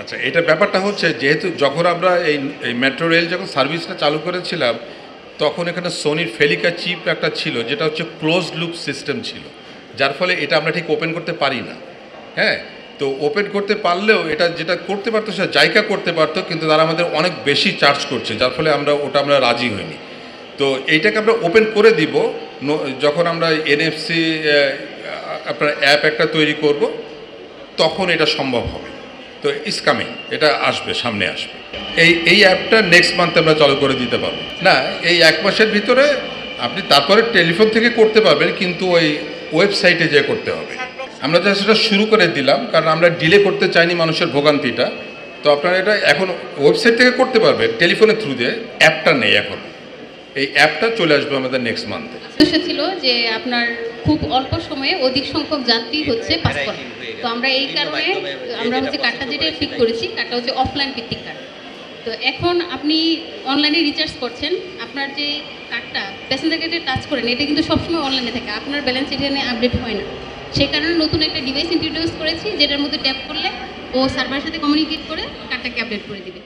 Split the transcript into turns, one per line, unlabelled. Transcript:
আচ্ছা, এটা ব্যাপারটা হচ্ছে যেহেতু যখন আমরা এই মেট্রো রেল যখন সার্ভিসটা চালু করেছিলাম, তখন এখানে সোনির ফেলিকা চিপ একটা ছিল যেটা হচ্ছে ক্লোজড লুপ সিস্টেম ছিল, যার ফলে এটা আমরা ঠিক ওপেন করতে পারি না। হ্যাঁ, তো ওপেন করতে পারলেও এটা যেটা করতে পারতো সেটা জায়গা করতে পারতো, কিন্তু তারা আমাদের অনেক বেশি চার্জ করছে, যার ফলে আমরা রাজি হইনি। তো এইটাকে আমরা ওপেন করে দিব যখন আমরা এনএফসি আপনার অ্যাপ একটা তৈরি করব, তখন এটা সম্ভব হবে। তো ইস কামিং, এটা আসবে, সামনে আসবে। এই অ্যাপটা নেক্সট মান্থে আমরা চালু করে দিতে পারবো। না, এই 1 মাসের ভিতরে আপনি তারপরে টেলিফোন থেকে করতে পারবেন, কিন্তু ওই ওয়েবসাইটে যেয়ে করতে হবে। আমরা যা সেটা শুরু করে দিলাম, কারণ আমরা ডিলে করতে চাইনি মানুষের ভোগান্তিটা। তো আপনারা এটা এখন ওয়েবসাইট থেকে করতে পারবেন, টেলিফোনের থ্রু দিয়ে। অ্যাপটা নেই এখন, এই অ্যাপটা চলে আসবে আমাদের নেক্সট মান্থে।
সমস্যা ছিল যে আপনার খুব অল্প সময়ে অধিক সংখ্যক যাত্রী হচ্ছে পাস করে। তো আমরা এই কারণে আমরা হচ্ছে কার্ডটা যেটা ঠিক করেছি, কার্ডটা হচ্ছে অফলাইন ভিত্তিক কার্ড। তো এখন আপনি অনলাইনে রিচার্জ করছেন, আপনার যে কার্ডটা প্যাসেঞ্জার কার্ডে টাচ করেন, এটা কিন্তু সবসময় অনলাইনে থাকে, আপনার ব্যালেন্স এখানে আপডেট হয় না। সেই কারণে নতুন একটা ডিভাইস ইন্ট্রোডিউস করেছি, যেটার মধ্যে ট্যাপ করলে ও সার্ভারের সাথে কমিউনিকেট করে কার্ডটাকে আপডেট করে দিবে।